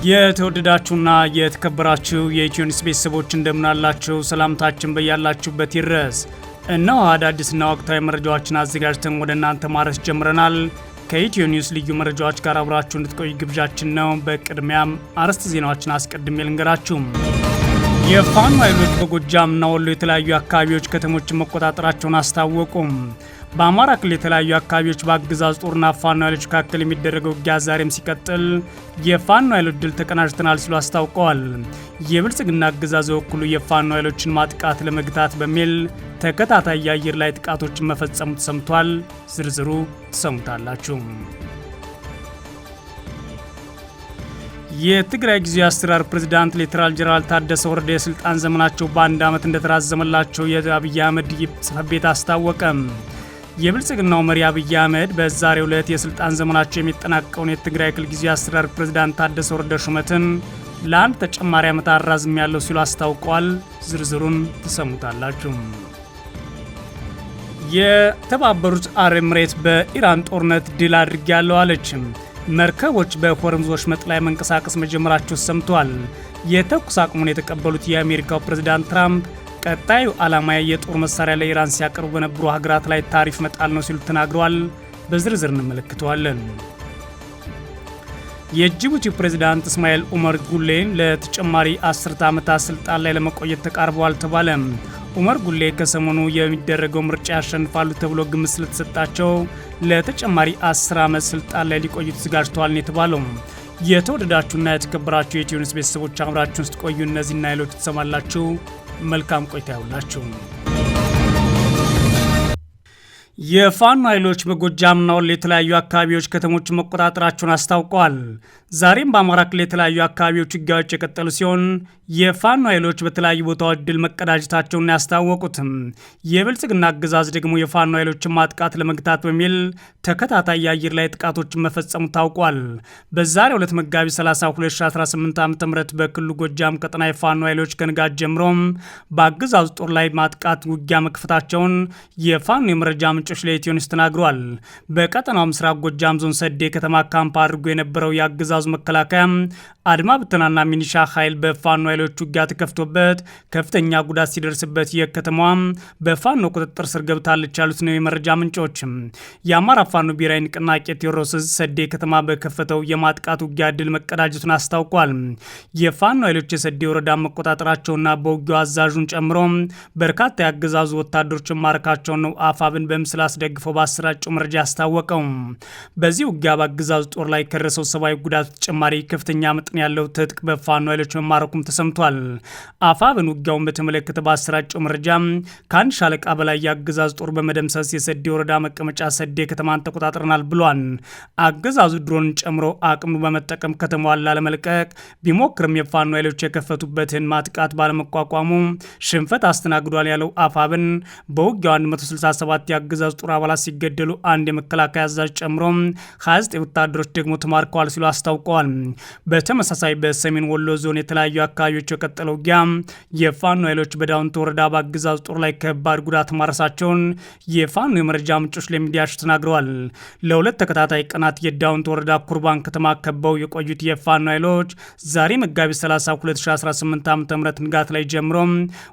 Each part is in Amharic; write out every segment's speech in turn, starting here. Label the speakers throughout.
Speaker 1: የተወደዳችሁና የተከበራችሁ የኢትዮኒውስ ቤተሰቦች እንደምናላችሁ ሰላምታችን በያላችሁበት ይድረስ። እነሆ አዳዲስና ወቅታዊ መረጃዎችን አዘጋጅተን ወደ እናንተ ማድረስ ጀምረናል። ከኢትዮኒውስ ልዩ መረጃዎች ጋር አብራችሁ እንድትቆዩ ግብዣችን ነው። በቅድሚያም አርዕስተ ዜናዎችን አስቀድሜ ልንገራችሁ። የፋኖ ኃይሎች በጎጃምና ወሎ የተለያዩ አካባቢዎች ከተሞችን መቆጣጠራቸውን አስታወቁም። በአማራ ክልል የተለያዩ አካባቢዎች በአገዛዙ ጦርና ፋኖ ኃይሎች መካከል የሚደረገው ውጊያ ዛሬም ሲቀጥል የፋኖ ኃይሎች ድል ተቀናጅተናል ሲሉ አስታውቀዋል። የብልጽግና አገዛዝ በኩሉ የፋኖ ኃይሎችን ማጥቃት ለመግታት በሚል ተከታታይ የአየር ላይ ጥቃቶችን መፈጸሙ ተሰምቷል። ዝርዝሩ ትሰሙታላችሁ። የትግራይ ጊዜያዊ አስተዳደር ፕሬዝዳንት ሌተናል ጄኔራል ታደሰ ወረደ የስልጣን ዘመናቸው በአንድ ዓመት እንደተራዘመላቸው የአብይ አህመድ ጽሕፈት ቤት አስታወቀ። የብልጽግናው መሪ አብይ አህመድ በዛሬው ዕለት የስልጣን ዘመናቸው የሚጠናቀቀውን የትግራይ ክልል ጊዜያዊ አስተዳደር ፕሬዝዳንት ታደሰ ወረደ ሹመትን ለአንድ ተጨማሪ ዓመት አራዝሜያለሁ ሲሉ አስታውቀዋል። ዝርዝሩን ትሰሙታላችሁ። የተባበሩት አረብ ኤሚሬት በኢራን ጦርነት ድል አድርጌያለሁ አለች። መርከቦች በሆርሙዝ ወሽመጥ ላይ መንቀሳቀስ መጀመራቸው ሰምቷል። የተኩስ አቁሙን የተቀበሉት የአሜሪካው ፕሬዝዳንት ትራምፕ ቀጣዩ ዓላማ የጦር መሳሪያ ለኢራን ሲያቀርቡ በነበሩ ሀገራት ላይ ታሪፍ መጣል ነው ሲሉ ተናግረዋል። በዝርዝር እንመለከተዋለን። የጅቡቲ ፕሬዝዳንት እስማኤል ኡመር ጉሌን ለተጨማሪ 10 ዓመታት ስልጣን ላይ ለመቆየት ተቃርበዋል ተባለ። ኡመር ጉሌ ከሰሞኑ የሚደረገው ምርጫ ያሸንፋሉ ተብሎ ግምት ስለተሰጣቸው ለተጨማሪ 10 ዓመት ስልጣን ላይ ሊቆዩ ተዘጋጅተዋል ነው የተባለው። የተወደዳችሁና የተከበራችሁ የኢትዮኒውስ ቤተሰቦች አብራችሁን ውስጥ ቆዩ። እነዚህና ሌሎች ትሰማላችሁ። መልካም ቆይታ ይሁንላችሁ። የፋኖ ኃይሎች በጎጃምና ወሎ የተለያዩ አካባቢዎች ከተሞችን መቆጣጠራቸውን አስታውቀዋል። ዛሬም በአማራ ክልል የተለያዩ አካባቢዎች ውጊያዎች የቀጠሉ ሲሆን የፋኖ ኃይሎች በተለያዩ ቦታዎች ድል መቀዳጀታቸውን ያስታወቁትም የብልጽግና አገዛዝ ደግሞ የፋኖ ኃይሎችን ማጥቃት ለመግታት በሚል ተከታታይ የአየር ላይ ጥቃቶችን መፈጸሙ ታውቋል። በዛሬው ዕለት መጋቢት 30 2018 ዓ.ም በክልሉ ጎጃም ቀጠና የፋኖ ኃይሎች ከንጋት ጀምሮም በአገዛዙ ጦር ላይ ማጥቃት ውጊያ መክፈታቸውን የፋኖ የመረጃ ምንጮች ለኢትዮኒውስ ተናግረዋል። በቀጠናው ምስራቅ ጎጃም ዞን ሰዴ ከተማ ካምፕ አድርጎ የነበረው የአገዛዙ መከላከያ አድማ ብተናና ሚኒሻ ኃይል በፋኖ ኃይሎች ውጊያ ተከፍቶበት ከፍተኛ ጉዳት ሲደርስበት የከተማዋ በፋኖ ቁጥጥር ስር ገብታለች ያሉት ነው የመረጃ ምንጮች። የአማራ ፋኖ ብሔራዊ ንቅናቄ ቴዎድሮስ ሰዴ ከተማ በከፈተው የማጥቃት ውጊያ ድል መቀዳጀቱን አስታውቋል። የፋኖ ኃይሎች የሰዴ ወረዳ መቆጣጠራቸውና በውጊያው አዛዡን ጨምሮ በርካታ የአገዛዙ ወታደሮችን ማረካቸውን ነው አፋብን በምስል አስደግፈው ባሰራጨው መረጃ ያስታወቀው። በዚህ ውጊያ በአገዛዙ ጦር ላይ ከደረሰው ሰብአዊ ጉዳት ተጨማሪ ከፍተኛ መጠን ያለው ትጥቅ በፋኖ ኃይሎች መማረኩም ተሰምቷል። አፋብን ውጊያውን በተመለከተ ባሰራጨው መረጃ ከአንድ ሻለቃ በላይ የአገዛዙ ጦር በመደምሰስ የሰዴ ወረዳ መቀመጫ ሰዴ ከተማን ተቆጣጥረናል ብሏል። አገዛዙ ድሮንን ጨምሮ አቅሙ በመጠቀም ከተማዋን ላለመልቀቅ ቢሞክርም የፋኖ ኃይሎች የከፈቱበትን ማጥቃት ባለመቋቋሙ ሽንፈት አስተናግዷል ያለው አፋብን በውጊያው 167 የአገዛዙ ጦር አባላት ሲገደሉ አንድ የመከላከያ አዛዥ ጨምሮ 29 ወታደሮች ደግሞ ተማርከዋል ሲሉ አስታውቀዋል። በተመሳሳይ በሰሜን ወሎ ዞን የተለያዩ አካባቢዎች የቀጠለው ውጊያ የፋኖ ኃይሎች በዳውንት ወረዳ በአገዛዙ ጦር ላይ ከባድ ጉዳት ማረሳቸውን የፋኖ የመረጃ ምንጮች ለሚዲያቸው ተናግረዋል። ለሁለት ተከታታይ ቀናት የዳውንት ወረዳ ኩርባን ከተማ ከበው የቆዩት የፋኖ ኃይሎች ዛሬ መጋቢት 30 2018 ዓ.ም ንጋት ላይ ጀምሮ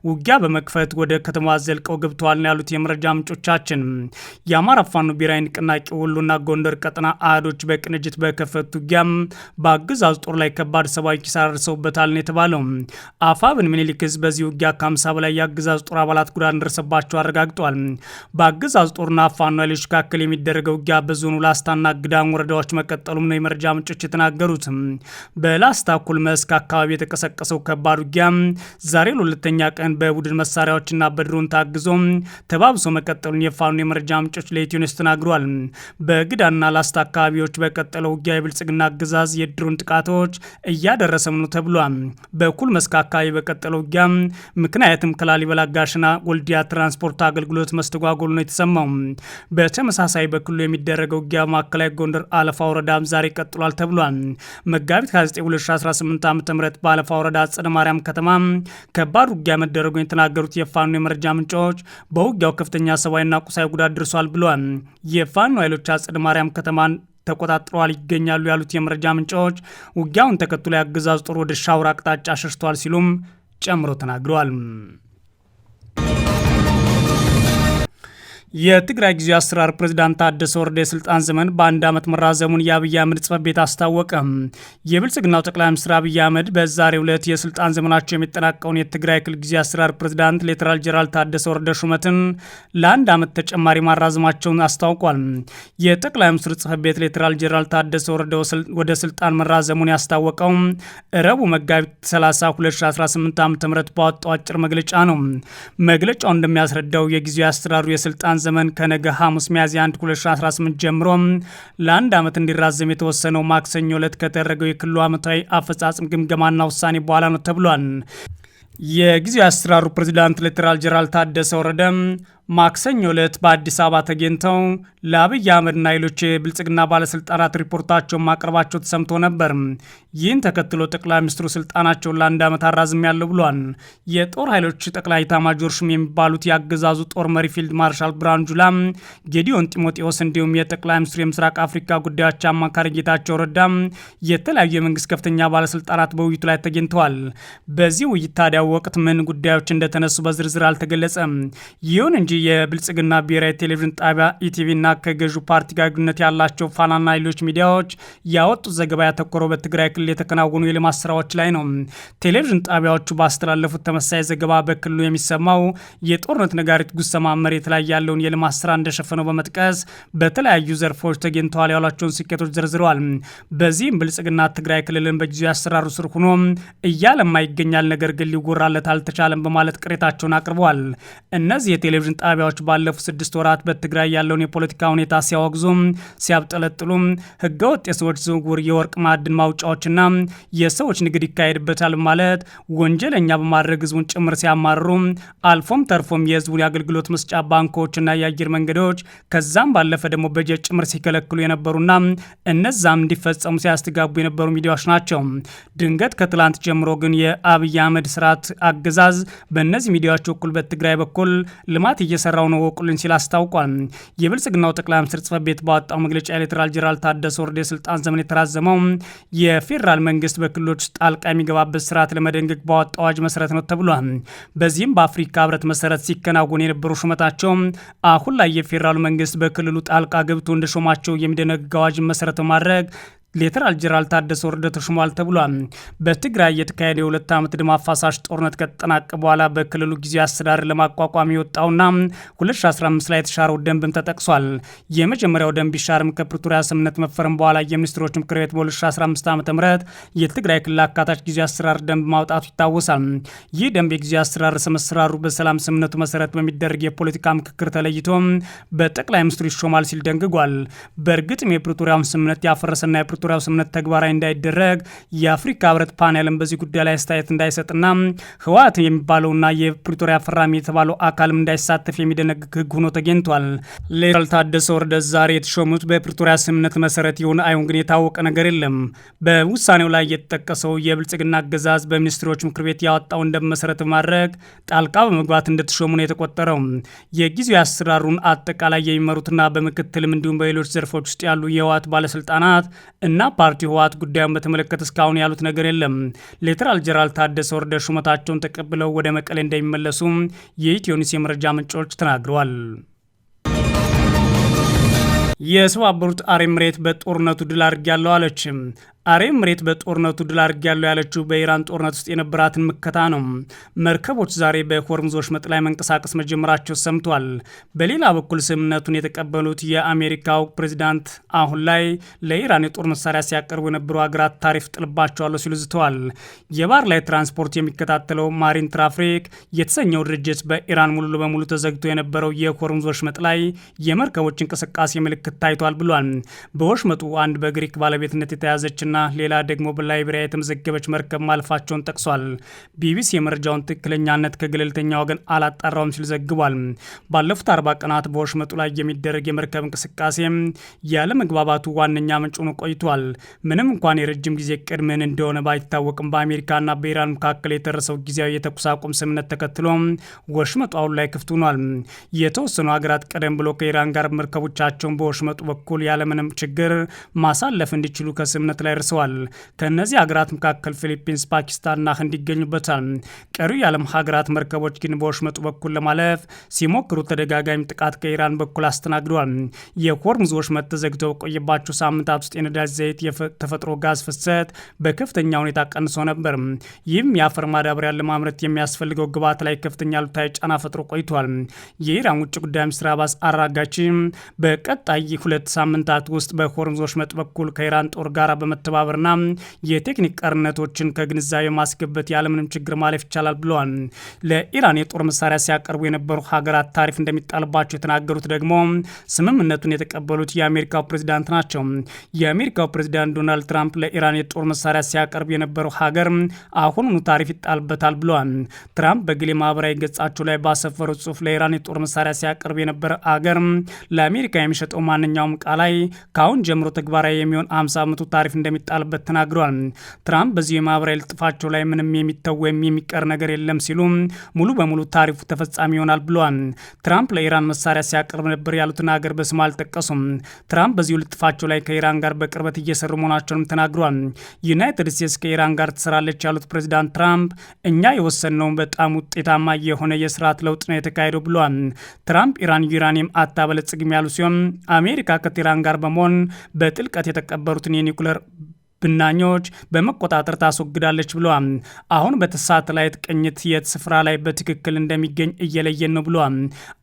Speaker 1: ውጊያ በመክፈት ወደ ከተማዋ ዘልቀው ገብተዋል ያሉት የመረጃ ምንጮቻችን የአማራ ፋኖ ብሔራዊ ንቅናቄ ወሎና ጎንደር ቀጠና አህዶች በቅንጅት በከፈቱት ውጊያ በአገዛዙ ጦር ላይ ከባድ ሰብአዊ ኪሳራ ደርሰውበታል ነው የተባለው። አፋብን ምኒልክ ህዝብ በዚህ ውጊያ ከ50 በላይ የአገዛዙ ጦር አባላት ጉዳት እንደደረሰባቸው አረጋግጧል። በአገዛዙ ጦርና ፋኖ ኃይሎች መካከል የሚደረገው ውጊያ በዞኑ ላስታና ግዳም ወረዳዎች መቀጠሉም ነው የመረጃ ምንጮች የተናገሩት። በላስታ ኩልመስክ አካባቢ የተቀሰቀሰው ከባድ ውጊያ ዛሬ ለሁለተኛ ቀን በቡድን መሳሪያዎችና በድሮን ታግዞ ተባብሶ መቀጠሉን የፋኖ የመረጃ ምንጮች ለኢትዮኒውስ ተናግረዋል። በግዳና ላስታ አካባቢዎች በቀጠለው ውጊያ የብልጽግና አገዛዝ የድሮን ጥቃቶች እያደረሰም ነው ተብሏል። በኩል መስክ አካባቢ በቀጠለው ውጊያ ምክንያትም ከላሊበላ ጋሽና ወልዲያ ትራንስፖርት አገልግሎት መስተጓጎሉ ነው የተሰማው። በተመሳሳይ በክልሉ የሚደረገው ውጊያ ማዕከላዊ ጎንደር አለፋ ወረዳ ዛሬ ቀጥሏል ተብሏል። መጋቢት 29 2018 ዓ.ም በአለፋ ወረዳ አጸደ ማርያም ከተማ ከባድ ውጊያ መደረጉን የተናገሩት የፋኖ የመረጃ ምንጮች በውጊያው ከፍተኛ ሰብአዊና ቁሳዊ ጉዳት ደርሷል ብለዋል። የፋኖ ኃይሎች አጸደ ማርያም ከተማን ተቆጣጥረዋል ይገኛሉ ያሉት የመረጃ ምንጮች ውጊያውን ተከትሎ የአገዛዙ ጦር ወደ ሻውር አቅጣጫ ሸሽቷል ሲሉም ጨምሮ ተናግረዋል። የትግራይ ጊዜያዊ አስተዳደር ፕሬዝዳንት ታደሰ ወረደ የስልጣን ዘመን በአንድ ዓመት መራዘሙን የአብይ አህመድ ጽሕፈት ቤት አስታወቀ። የብልጽግናው ጠቅላይ ሚኒስትር አብይ አህመድ በዛሬው ዕለት የስልጣን ዘመናቸው የሚጠናቀውን የትግራይ ክልል ጊዜያዊ አስተዳደር ፕሬዝዳንት ሌተናል ጄኔራል ታደሰ ወረደ ሹመትን ለአንድ ዓመት ተጨማሪ ማራዘማቸውን አስታውቋል። የጠቅላይ ሚኒስትር ጽሕፈት ቤት ሌተናል ጄኔራል ታደሰ ወረደ ወደ ስልጣን መራዘሙን ያስታወቀው ረቡዕ መጋቢት 30 2018 ዓ.ም ባወጣው አጭር መግለጫ ነው። መግለጫው እንደሚያስረዳው የጊዜያዊ አስተዳደሩ የስልጣን ዘመን ከነገ ሐሙስ ሚያዝያ 1 2018 ጀምሮ ለአንድ ዓመት እንዲራዘም የተወሰነው ማክሰኞ ዕለት ከተደረገው የክልሉ ዓመታዊ አፈጻጸም ግምገማና ውሳኔ በኋላ ነው ተብሏል። የጊዜያዊ አስተዳደሩ ፕሬዝዳንት ሌተናል ጄኔራል ታደሰ ወረደ ማክሰኞ ዕለት በአዲስ አበባ ተገኝተው ለአብይ አህመድና ሌሎች የብልጽግና ባለስልጣናት ሪፖርታቸውን ማቅረባቸው ተሰምቶ ነበር። ይህን ተከትሎ ጠቅላይ ሚኒስትሩ ስልጣናቸውን ለአንድ ዓመት አራዝም ያለው ብሏል። የጦር ኃይሎች ጠቅላይ ኤታማዦር ሹም የሚባሉት የአገዛዙ ጦር መሪ ፊልድ ማርሻል ብርሃኑ ጁላ፣ ጌዲዮን ጢሞቴዎስ እንዲሁም የጠቅላይ ሚኒስትሩ የምስራቅ አፍሪካ ጉዳዮች አማካሪ ጌታቸው ረዳ የተለያዩ የመንግስት ከፍተኛ ባለስልጣናት በውይይቱ ላይ ተገኝተዋል። በዚህ ውይይት ታዲያ ወቅት ምን ጉዳዮች እንደተነሱ በዝርዝር አልተገለጸም። ይሁን እንጂ የብልጽግና ብሔራዊ ቴሌቪዥን ጣቢያ ኢቲቪና ከገዢው ፓርቲ ጋር ግንኙነት ያላቸው ፋናና ሌሎች ሚዲያዎች ያወጡት ዘገባ ያተኮረው በትግራይ ክልል የተከናወኑ የልማት ስራዎች ላይ ነው። ቴሌቪዥን ጣቢያዎቹ ባስተላለፉት ተመሳሳይ ዘገባ በክልሉ የሚሰማው የጦርነት ነጋሪት ጉሰማ መሬት ላይ ያለውን የልማት ስራ እንደሸፈነው በመጥቀስ በተለያዩ ዘርፎች ተገኝተዋል ያሏቸውን ስኬቶች ዘርዝረዋል። በዚህም ብልጽግና ትግራይ ክልልን በጊዜያዊ አሰራሩ ስር ሆኖ እያለማ ይገኛል፣ ነገር ግን ሊወራለት አልተቻለም በማለት ቅሬታቸውን አቅርበዋል። እነዚህ የቴሌቪዥን ጣቢያዎች ባለፉት 6 ወራት በትግራይ ያለውን የፖለቲካ ሁኔታ ሲያወግዙ፣ ሲያብጠለጥሉ፣ ህገወጥ የሰዎች ዝውውር፣ የወርቅ ማዕድን ማውጫዎችና የሰዎች ንግድ ይካሄድበታል ማለት ወንጀለኛ በማድረግ ህዝቡን ጭምር ሲያማርሩ፣ አልፎም ተርፎም የህዝቡን የአገልግሎት መስጫ ባንኮችና የአየር መንገዶች ከዛም ባለፈ ደግሞ በጀት ጭምር ሲከለክሉ የነበሩና እነዛም እንዲፈጸሙ ሲያስተጋቡ የነበሩ ሚዲያዎች ናቸው። ድንገት ከትላንት ጀምሮ ግን የአብይ አህመድ ስርዓት አገዛዝ በእነዚህ ሚዲያዎች በኩል በትግራይ በኩል ልማት እየሰራው ነው ወቁልኝ ሲል አስታውቋል። የብልጽግናው ጠቅላይ ሚኒስትር ጽሕፈት ቤት ባወጣው መግለጫ ሌተናል ጄኔራል ታደሰ ወረደ የስልጣን ዘመን የተራዘመው የፌዴራል መንግስት በክልሎች ጣልቃ የሚገባበት ስርዓት ለመደንገግ ባወጣው አዋጅ መሰረት ነው ተብሏል። በዚህም በአፍሪካ ህብረት መሰረት ሲከናወን የነበሩ ሹመታቸው አሁን ላይ የፌዴራሉ መንግስት በክልሉ ጣልቃ ገብቶ እንደሾማቸው የሚደነግግ አዋጅ መሰረት በማድረግ ሌተናል ጄኔራል ታደሰ ወረደ ተሾሟል ተብሏል። በትግራይ የተካሄደ የ2 ዓመት ደም አፋሳሽ ጦርነት ከተጠናቀቀ በኋላ በክልሉ ጊዜያዊ አስተዳደር ለማቋቋም የወጣውና 2015 ላይ የተሻረው ደንብም ተጠቅሷል። የመጀመሪያው ደንብ ቢሻርም ከፕሪቶሪያ ስምምነት መፈረም በኋላ የሚኒስትሮች ምክር ቤት በ2015 ዓ.ም የትግራይ ክልል አካታች ጊዜያዊ አስተዳደር ደንብ ማውጣቱ ይታወሳል። ይህ ደንብ የጊዜያዊ አስተዳደር ርዕሰ መስተዳድሩ በሰላም ስምምነቱ መሰረት በሚደረግ የፖለቲካ ምክክር ተለይቶ በጠቅላይ ሚኒስትሩ ይሾማል ሲል ደንግጓል። በእርግጥም የፕሪቶሪያውን ስምምነት ያፈረሰና የፕሪቶሪያው ስምምነት ተግባራዊ እንዳይደረግ የአፍሪካ ህብረት ፓኔልም በዚህ ጉዳይ ላይ አስተያየት እንዳይሰጥና ህወሓት የሚባለውና የፕሪቶሪያ ፈራሚ የተባለው አካልም እንዳይሳተፍ የሚደነግግ ህግ ሆኖ ተገኝቷል። ሌተናል ታደሰ ወረደ ዛሬ የተሾሙት በፕሪቶሪያ ስምምነት መሰረት ይሁን አይሁን ግን የታወቀ ነገር የለም። በውሳኔው ላይ የተጠቀሰው የብልጽግና አገዛዝ በሚኒስትሮች ምክር ቤት ያወጣውን ደንብ መሰረት በማድረግ ጣልቃ በመግባት እንደተሾሙ ነው የተቆጠረው። የጊዜያዊ አስተዳደሩን አጠቃላይ የሚመሩትና በምክትልም እንዲሁም በሌሎች ዘርፎች ውስጥ ያሉ የህወሓት ባለስልጣናት እና ፓርቲ ህወሓት ጉዳዩን በተመለከተ እስካሁን ያሉት ነገር የለም። ሌተናል ጄኔራል ታደሰ ወረደ ሹመታቸውን ተቀብለው ወደ መቀሌ እንደሚመለሱ የኢትዮ ኒውስ የመረጃ ምንጮች ተናግረዋል። የተባበሩት አረብ ኤሚሬት በጦርነቱ ድል አድርጊያለሁ አለች። አረብ ኤሚሬት በጦርነቱ ድል አድርጊያለሁ ያለችው በኢራን ጦርነት ውስጥ የነበራትን ምከታ ነው። መርከቦች ዛሬ በሆርሙዝ ወሽመጥ ላይ መንቀሳቀስ መጀመራቸው ሰምቷል። በሌላ በኩል ስምምነቱን የተቀበሉት የአሜሪካው ፕሬዚዳንት አሁን ላይ ለኢራን የጦር መሳሪያ ሲያቀርቡ የነበሩ ሀገራት ታሪፍ ጥልባቸዋለሁ ሲሉ ዝተዋል። የባህር ላይ ትራንስፖርት የሚከታተለው ማሪን ትራፊክ የተሰኘው ድርጅት በኢራን ሙሉ በሙሉ ተዘግቶ የነበረው የሆርሙዝ ወሽመጥ ላይ የመርከቦች እንቅስቃሴ ምልክት ታይቷል ብሏል። በወሽመጡ አንድ በግሪክ ባለቤትነት የተያዘችና ና ሌላ ደግሞ በላይቤሪያ የተመዘገበች መርከብ ማለፋቸውን ጠቅሷል። ቢቢሲ የመረጃውን ትክክለኛነት ከገለልተኛ ወገን አላጣራውም ሲል ዘግቧል። ባለፉት 40 ቀናት በወሽመጡ ላይ የሚደረግ የመርከብ እንቅስቃሴ ያለ መግባባቱ ዋነኛ ምንጭ ሆኖ ቆይቷል። ምንም እንኳን የረጅም ጊዜ እቅድ ምን እንደሆነ ባይታወቅም በአሜሪካና በኢራን መካከል የተደረሰው ጊዜያዊ የተኩስ አቁም ስምምነት ተከትሎ ወሽመጡ አሁን ላይ ክፍት ሆኗል። የተወሰኑ ሀገራት ቀደም ብሎ ከኢራን ጋር መርከቦቻቸውን በወሽመጡ በኩል ያለምንም ችግር ማሳለፍ እንዲችሉ ከስምምነት ላይ ደርሰዋል። ከእነዚህ ሀገራት መካከል ፊሊፒንስ፣ ፓኪስታንና ህንድ ይገኙበታል። ቀሪው የዓለም ሀገራት መርከቦች ግን በወሽመጡ በኩል ለማለፍ ሲሞክሩ ተደጋጋሚ ጥቃት ከኢራን በኩል አስተናግደዋል። የሆርሙዝ ወሽመጥ ተዘግቶ በቆየባቸው ሳምንታት ውስጥ የነዳጅ ዘይት፣ የተፈጥሮ ጋዝ ፍሰት በከፍተኛ ሁኔታ ቀንሶ ነበር። ይህም የአፈር ማዳበሪያን ለማምረት የሚያስፈልገው ግብዓት ላይ ከፍተኛ አሉታዊ ጫና ፈጥሮ ቆይቷል። የኢራን ውጭ ጉዳይ ሚኒስትር አባስ አራጋቺ በቀጣይ 2 ሳምንታት ውስጥ በሆርሙዝ ወሽመጥ በኩል ከኢራን ጦር ጋር በመተባበርና የቴክኒክ ቀርነቶችን ከግንዛቤ ማስገበት ያለምንም ችግር ማለፍ ይቻላል ብለዋል። ለኢራን የጦር መሳሪያ ሲያቀርቡ የነበሩ ሀገራት ታሪፍ እንደሚጣልባቸው የተናገሩት ደግሞ ስምምነቱን የተቀበሉት የአሜሪካው ፕሬዚዳንት ናቸው። የአሜሪካው ፕሬዚዳንት ዶናልድ ትራምፕ ለኢራን የጦር መሳሪያ ሲያቀርብ የነበረው ሀገር አሁኑኑ ታሪፍ ይጣልበታል ብለዋል። ትራምፕ በግሌ ማህበራዊ ገጻቸው ላይ ባሰፈሩት ጽሑፍ ለኢራን የጦር መሳሪያ ሲያቀርብ የነበረ አገር ለአሜሪካ የሚሸጠው ማንኛውም ዕቃ ላይ ከአሁን ጀምሮ ተግባራዊ የሚሆን 50 በመቶ ታሪፍ እንደሚጣልበት ተናግረዋል። ትራምፕ በዚህ የማህበራዊ ልጥፋቸው ላይ ምንም የሚተው ወይም የሚቀር ነገር የለም ሲሉ ሙሉ በሙሉ ታሪፉ ተፈጻሚ ይሆናል ብለዋል። ትራምፕ ለኢራን መሳሪያ ሲያቀርብ ነበር ያሉትን ሀገር በስም አልጠቀሱም። ትራምፕ በዚሁ ልጥፋቸው ላይ ከኢራን ጋር በቅርበት እየሰሩ መሆናቸውንም ተናግረዋል። ዩናይትድ ስቴትስ ከኢራን ጋር ትሰራለች ያሉት ፕሬዚዳንት ትራምፕ እኛ የወሰንነው በጣም ውጤታማ የሆነ የስርዓት ለውጥ ነው የተካሄደው ብለዋል። ትራምፕ ኢራን ዩራኒየም አታበለጽግም ያሉ ሲሆን አሜሪካ ከቴህራን ጋር በመሆን በጥልቀት የተቀበሩትን የኒውክሌር ብናኞች በመቆጣጠር ታስወግዳለች ብለዋል። አሁን በሳተላይት ቅኝት የት ስፍራ ላይ በትክክል እንደሚገኝ እየለየን ነው ብለዋል።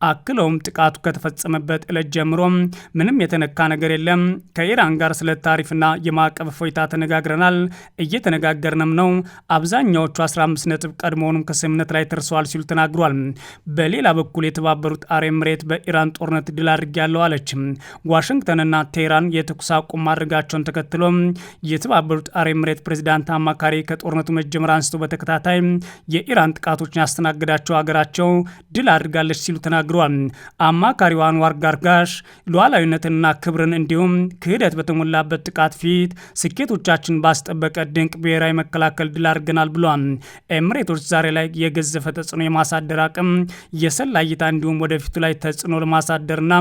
Speaker 1: አክለውም ጥቃቱ ከተፈጸመበት ዕለት ጀምሮ ምንም የተነካ ነገር የለም። ከኢራን ጋር ስለ ታሪፍና የማዕቀብ እፎይታ ተነጋግረናል፣ እየተነጋገርንም ነው። አብዛኛዎቹ 15 ነጥብ ቀድሞውንም ከስምምነት ላይ ደርሰዋል ሲሉ ተናግሯል። በሌላ በኩል የተባበሩት አረብ ኤምሬት በኢራን ጦርነት ድል አድርጌያለሁ አለች። ዋሽንግተንና ቴህራን የተኩስ አቁም ማድረጋቸውን ተከትሎ የተባበሩት አረብ ኤምሬት ፕሬዚዳንት አማካሪ ከጦርነቱ መጀመር አንስቶ በተከታታይ የኢራን ጥቃቶችን ያስተናገዳቸው ሀገራቸው ድል አድርጋለች ሲሉ ተናግረዋል። አማካሪው አንዋር ጋርጋሽ ሉዓላዊነትንና ክብርን እንዲሁም ክህደት በተሞላበት ጥቃት ፊት ስኬቶቻችን ባስጠበቀ ድንቅ ብሔራዊ መከላከል ድል አድርገናል ብለዋል። ኤምሬቶች ዛሬ ላይ የገዘፈ ተጽዕኖ የማሳደር አቅም፣ የሰላ እይታ እንዲሁም ወደፊቱ ላይ ተጽዕኖ ለማሳደርና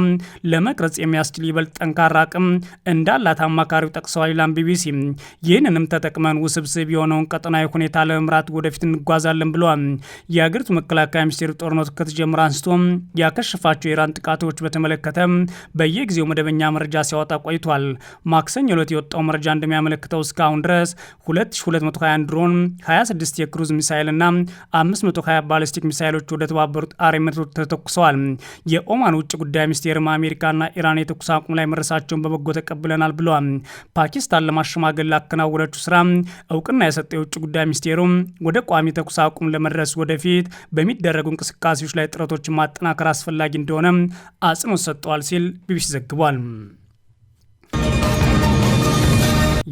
Speaker 1: ለመቅረጽ የሚያስችል ይበልጥ ጠንካራ አቅም እንዳላት አማካሪው ጠቅሰዋል ይላል ቢቢሲ። ይህንንም ተጠቅመን ውስብስብ የሆነውን ቀጠናዊ ሁኔታ ለመምራት ወደፊት እንጓዛለን ብለዋል። የሀገሪቱ መከላከያ ሚኒስቴር ጦርነቱ ከተጀመረ አንስቶ ያከሸፋቸው የኢራን ጥቃቶች በተመለከተ በየጊዜው መደበኛ መረጃ ሲያወጣ ቆይቷል። ማክሰኞ ዕለት የወጣው መረጃ እንደሚያመለክተው እስካሁን ድረስ 2221 ድሮን፣ 26 የክሩዝ ሚሳይልና 520 ባሊስቲክ ሚሳይሎች ወደ ተባበሩት አረብ ኤሚሬቶች ተተኩሰዋል። የኦማን ውጭ ጉዳይ ሚኒስቴርም አሜሪካና ኢራን የተኩስ አቁም ላይ መድረሳቸውን በበጎ ተቀብለናል ብለዋል። ፓኪስታን ለማሸማገል ላከናወነችው ስራ እውቅና የሰጠው የውጭ ጉዳይ ሚኒስቴሩ ወደ ቋሚ ተኩስ አቁም ለመድረስ ወደፊት በሚደረጉ እንቅስቃሴዎች ላይ ጥረቶችን ማጠናከር አስፈላጊ እንደሆነ አጽንኦት ሰጥተዋል ሲል ቢቢሲ ዘግቧል።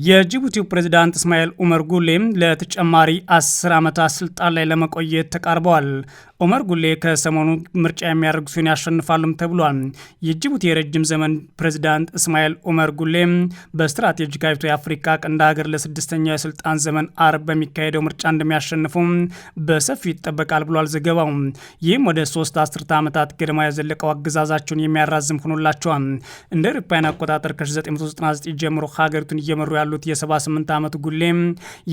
Speaker 1: የጅቡቲው ፕሬዝዳንት እስማኤል ኡመር ጉሌም ለተጨማሪ 10 ዓመታት ስልጣን ላይ ለመቆየት ተቃርበዋል። ኡመር ጉሌ ከሰሞኑ ምርጫ የሚያደርጉ ሲሆን ያሸንፋሉም ተብሏል። የጅቡቲ የረጅም ዘመን ፕሬዝዳንት እስማኤል ኡመር ጉሌ በስትራቴጂካዊቱ የአፍሪካ ቀንድ ሀገር ለ6ኛው የስልጣን ዘመን አርብ በሚካሄደው ምርጫ እንደሚያሸንፉ በሰፊው ይጠበቃል ብሏል ዘገባው። ይህም ወደ 3 አስርተ ዓመታት ገደማ የዘለቀው አገዛዛቸውን የሚያራዝም ሆኖላቸዋል። እንደ አውሮፓውያን አቆጣጠር ከ1999 ጀምሮ ሀገሪቱን እየመሩ ያሉት የ78 ዓመቱ ጉሌ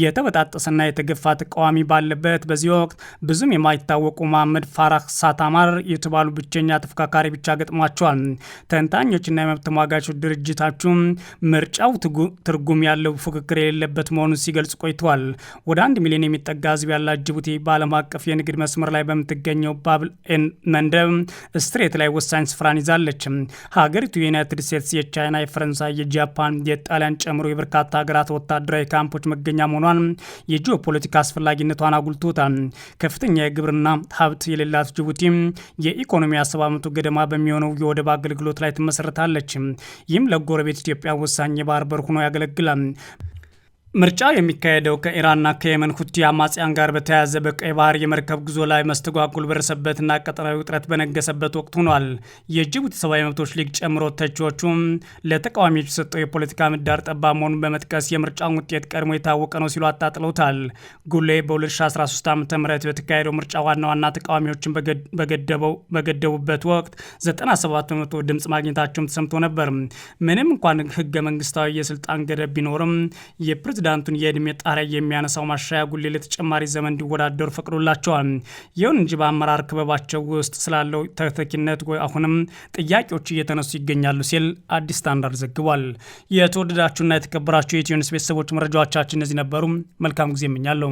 Speaker 1: የተበጣጠሰና የተገፋ ተቃዋሚ ባለበት በዚህ ወቅት ብዙም የማይታወቁ መሐመድ ፋራህ ሳታማር የተባሉ ብቸኛ ተፎካካሪ ብቻ ገጥሟቸዋል። ተንታኞችና የመብት ተሟጋቾች ድርጅታቸው ምርጫው ትርጉም ያለው ፉክክር የሌለበት መሆኑን ሲገልጹ ቆይተዋል። ወደ 1 ሚሊዮን የሚጠጋ ሕዝብ ያላት ጅቡቲ በዓለም አቀፍ የንግድ መስመር ላይ በምትገኘው ባብል መንደብ ስትሬት ላይ ወሳኝ ስፍራን ይዛለች። ሀገሪቱ የዩናይትድ ስቴትስ፣ የቻይና፣ የፈረንሳይ፣ የጃፓን፣ የጣሊያን ጨምሮ የበርካታ ሀገራት ወታደራዊ ካምፖች መገኛ መሆኗን የጂኦፖለቲካ አስፈላጊነቷን አጉልቶታል። ከፍተኛ የግብርና ሀብት የሌላት ጅቡቲ የኢኮኖሚ 70 በመቶ ገደማ በሚሆነው የወደብ አገልግሎት ላይ ትመሰረታለች። ይህም ለጎረቤት ኢትዮጵያ ወሳኝ የባህር በር ሆኖ ያገለግላል። ምርጫው የሚካሄደው ከኢራንና ከየመን ሁቲ አማጽያን ጋር በተያያዘ በቀይ ባህር የመርከብ ጉዞ ላይ መስተጓጉል በደረሰበትና ቀጠናዊ ውጥረት በነገሰበት ወቅት ሆኗል። የጅቡቲ ሰብአዊ መብቶች ሊግ ጨምሮ ተቺዎቹም ለተቃዋሚዎች የሰጠው የፖለቲካ ምህዳር ጠባብ መሆኑን በመጥቀስ የምርጫውን ውጤት ቀድሞ የታወቀ ነው ሲሉ አጣጥለውታል። ጉሌ በ2013 ዓ ም በተካሄደው ምርጫ ዋና ዋና ተቃዋሚዎችን በገደቡበት ወቅት 97 በመቶ ድምፅ ማግኘታቸውም ተሰምቶ ነበር። ምንም እንኳን ህገ መንግስታዊ የስልጣን ገደብ ቢኖርም የፕሬዝዳንቱን የዕድሜ ጣሪያ የሚያነሳው ማሻያ ጉሌ ለተጨማሪ ዘመን እንዲወዳደሩ ፈቅዶላቸዋል። ይሁን እንጂ በአመራር ክበባቸው ውስጥ ስላለው ተተኪነት አሁንም ጥያቄዎች እየተነሱ ይገኛሉ ሲል አዲስ ስታንዳርድ ዘግቧል። የተወደዳችሁና የተከበራችሁ የኢትዮ ኒውስ ቤተሰቦች መረጃዎቻችን እነዚህ ነበሩ። መልካም ጊዜ እመኛለሁ።